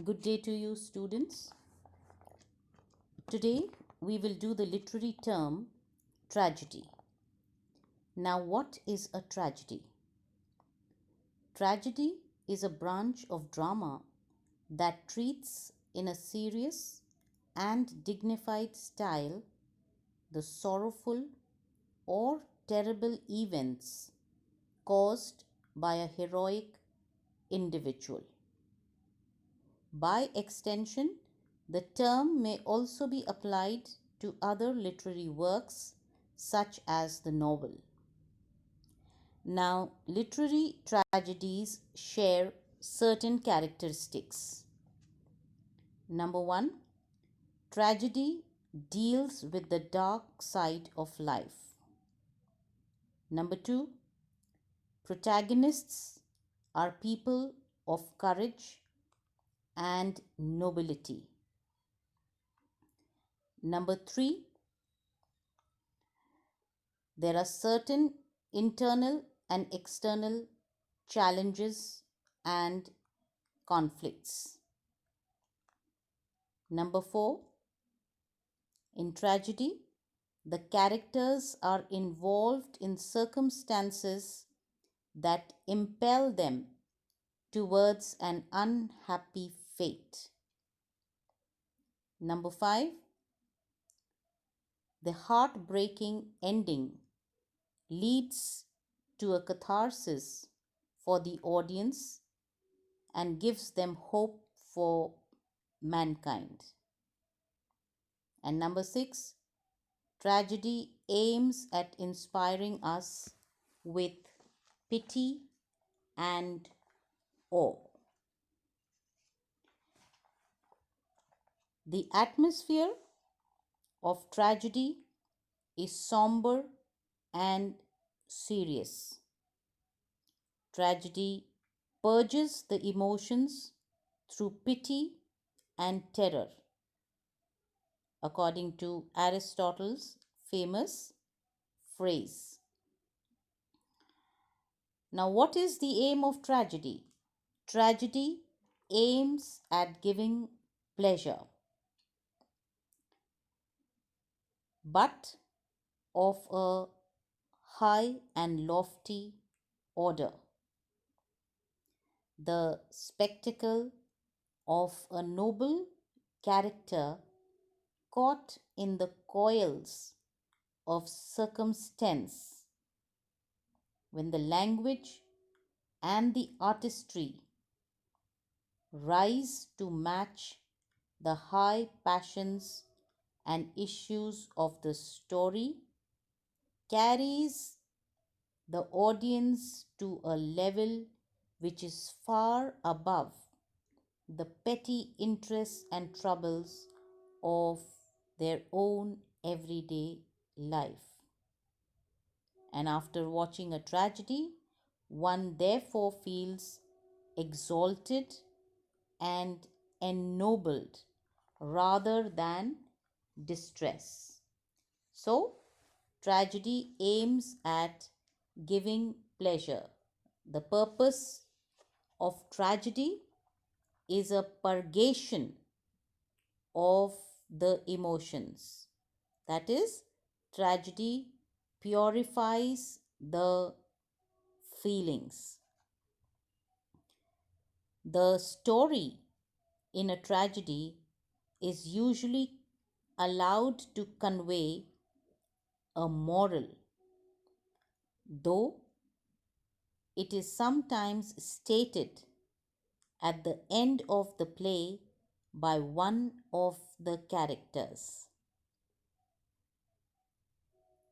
Good day to you, students. Today we will do the literary term tragedy. Now, what is a tragedy? Tragedy is a branch of drama that treats in a serious and dignified style the sorrowful or terrible events caused by a heroic individual. By extension, the term may also be applied to other literary works such as the novel. Now, literary tragedies share certain characteristics. Number one, tragedy deals with the dark side of life. Number two, protagonists are people of courage and nobility. Number three, there are certain internal and external challenges and conflicts. Number four, in tragedy, the characters are involved in circumstances that impel them towards an unhappy fate. Number five, the heartbreaking ending leads to a catharsis for the audience and gives them hope for mankind. And number six, tragedy aims at inspiring us with pity and awe. The atmosphere of tragedy is somber and serious. Tragedy purges the emotions through pity and terror, according to Aristotle's famous phrase. Now, what is the aim of tragedy? Tragedy aims at giving pleasure, but of a high and lofty order. The spectacle of a noble character caught in the coils of circumstance, when the language and the artistry rise to match the high passions and issues of the story, carries the audience to a level which is far above the petty interests and troubles of their own everyday life. And after watching a tragedy, one therefore feels exalted and ennobled rather than distress. So, tragedy aims at giving pleasure. The purpose of tragedy is a purgation of the emotions. That is, tragedy purifies the feelings. The story in a tragedy is usually allowed to convey a moral, though it is sometimes stated at the end of the play by one of the characters.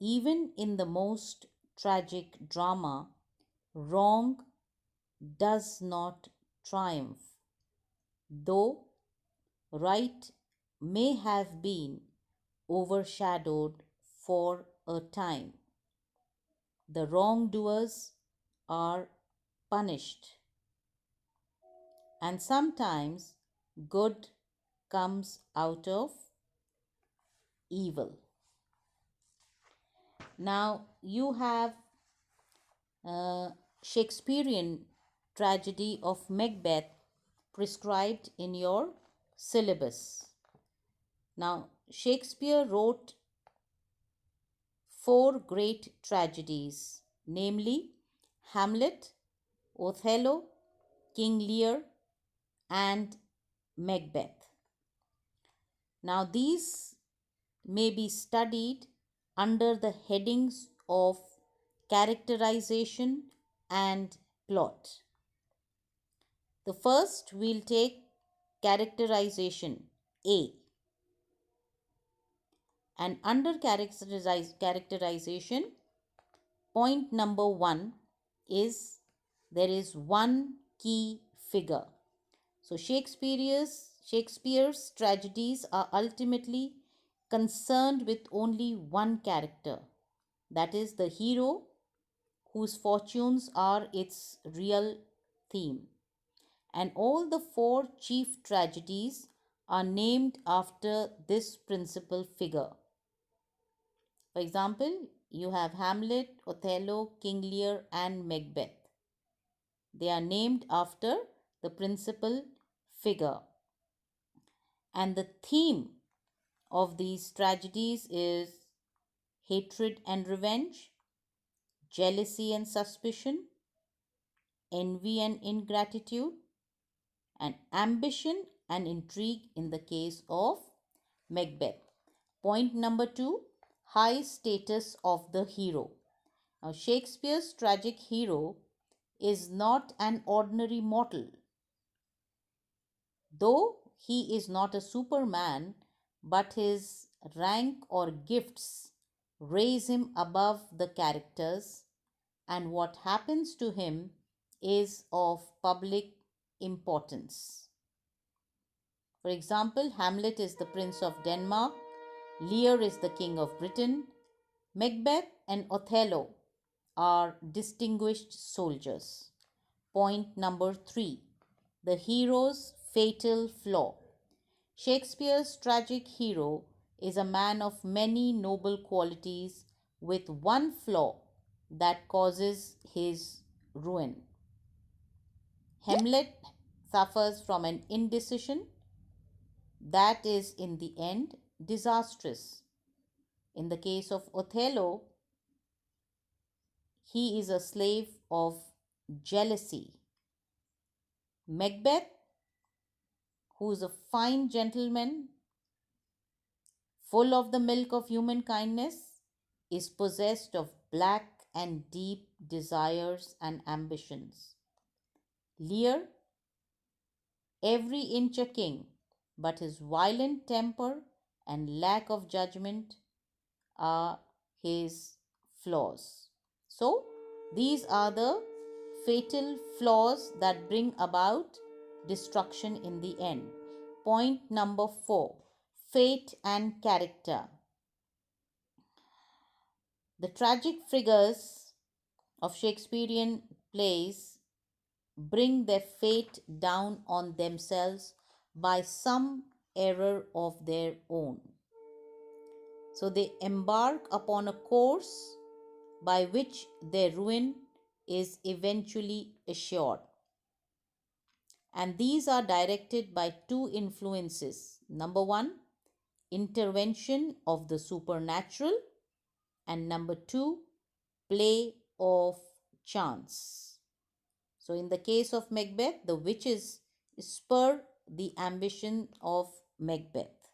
Even in the most tragic drama, wrong does not triumph, though right may have been overshadowed for a time. The wrongdoers are punished, and sometimes good comes out of evil. Now, you have Shakespearean tragedy of Macbeth prescribed in your syllabus. Now, Shakespeare wrote four great tragedies, namely Hamlet, Othello, King Lear, and Macbeth. Now, these may be studied under the headings of characterization and plot. The first we'll take characterization A. And under characterization, point number 1 is there is one key figure. So Shakespeare's tragedies are ultimately concerned with only one character, that is the hero whose fortunes are its real theme. And all the four chief tragedies are named after this principal figure. For example, you have Hamlet, Othello, King Lear, and Macbeth. They are named after the principal figure. And the theme of these tragedies is hatred and revenge, jealousy and suspicion, envy and ingratitude, and ambition and intrigue in the case of Macbeth. Point number 2, high status of the hero. Now, Shakespeare's tragic hero is not an ordinary mortal. Though he is not a superman, but his rank or gifts raise him above the characters, and what happens to him is of public importance. For example, Hamlet is the Prince of Denmark, Lear is the King of Britain, Macbeth and Othello are distinguished soldiers. Point number 3, the hero's fatal flaw. Shakespeare's tragic hero is a man of many noble qualities with one flaw that causes his ruin. Hamlet suffers from an indecision that is in the end disastrous. In the case of Othello, he is a slave of jealousy. Macbeth, who is a fine gentleman full of the milk of human kindness, is possessed of black and deep desires and ambitions. Lear, every inch a king, but his violent temper and lack of judgment are his flaws. So, these are the fatal flaws that bring about destruction in the end. Point number 4, fate and character. The tragic figures of Shakespearean plays bring their fate down on themselves by some error of their own. So they embark upon a course by which their ruin is eventually assured. And these are directed by two influences. Number 1, intervention of the supernatural, and number 2, play of chance. So, in the case of Macbeth, the witches spur the ambition of Macbeth.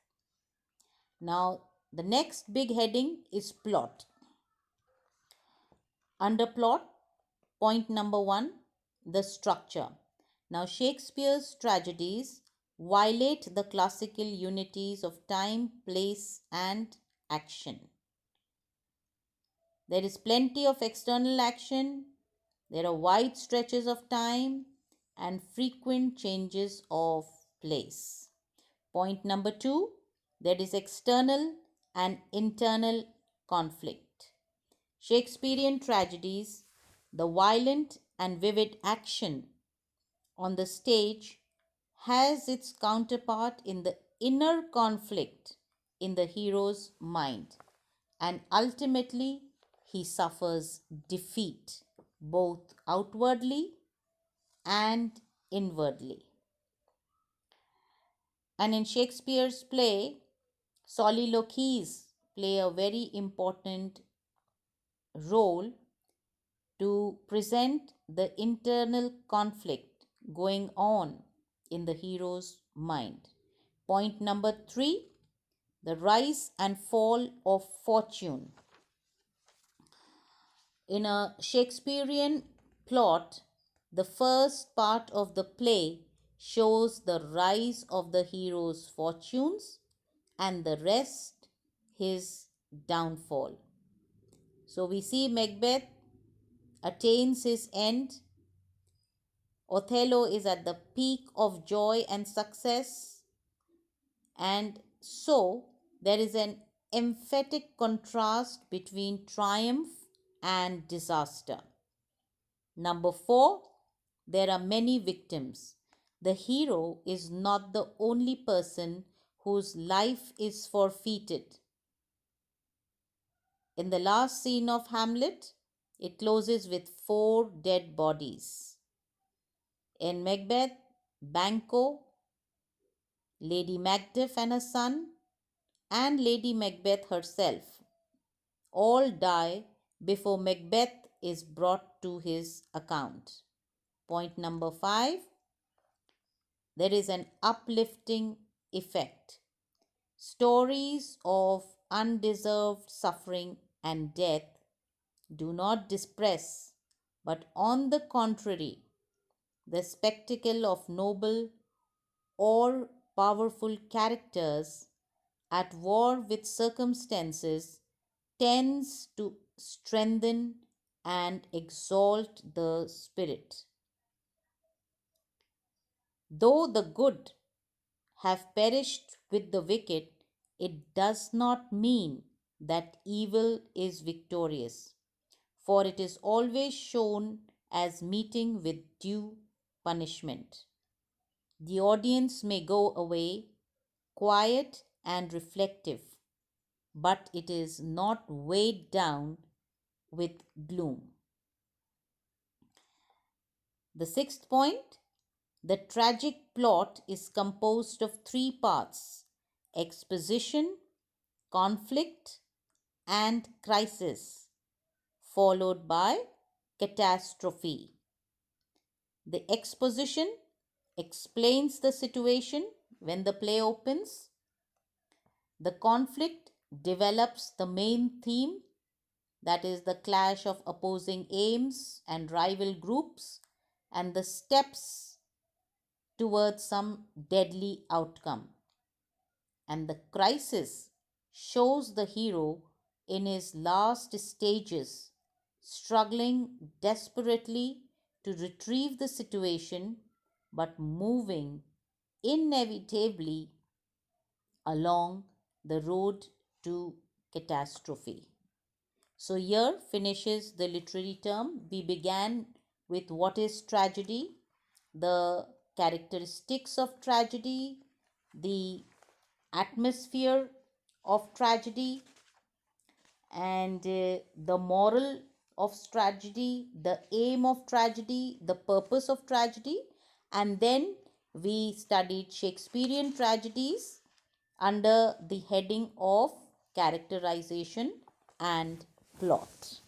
Now, the next big heading is plot. Under plot, point number 1, the structure. Now, Shakespeare's tragedies violate the classical unities of time, place, and action. There is plenty of external action, there are wide stretches of time, and frequent changes of place. Point number 2, there is external and internal conflict. Shakespearean tragedies, the violent and vivid action on the stage has its counterpart in the inner conflict in the hero's mind, and ultimately he suffers defeat both outwardly and inwardly. And in Shakespeare's play, soliloquies play a very important role to present the internal conflict going on in the hero's mind. Point number 3, the rise and fall of fortune. In a Shakespearean plot, the first part of the play shows the rise of the hero's fortunes and the rest his downfall. So we see Macbeth attains his end. Othello is at the peak of joy and success. And so there is an emphatic contrast between triumph and disaster. Number 4, there are many victims. The hero is not the only person whose life is forfeited. In the last scene of Hamlet, it closes with 4 dead bodies. In Macbeth, Banquo, Lady Macduff and her son, and Lady Macbeth herself all die before Macbeth is brought to his account. Point number 5, there is an uplifting effect. Stories of undeserved suffering and death do not depress, but on the contrary, the spectacle of noble or powerful characters at war with circumstances tends to strengthen and exalt the spirit. Though the good have perished with the wicked, it does not mean that evil is victorious, for it is always shown as meeting with due punishment. The audience may go away quiet and reflective, but it is not weighed down with gloom. The sixth point, the tragic plot is composed of 3 parts: exposition, conflict, and crisis, followed by catastrophe. The exposition explains the situation when the play opens. The conflict develops the main theme, that is, the clash of opposing aims and rival groups and the steps towards some deadly outcome. And the crisis shows the hero in his last stages, struggling desperately to retrieve the situation but moving inevitably along the road to catastrophe. So, here finishes the literary term. We began with what is tragedy, the characteristics of tragedy, the atmosphere of tragedy, and the moral of tragedy, the aim of tragedy, the purpose of tragedy, and then we studied Shakespearean tragedies under the heading of characterization and plot.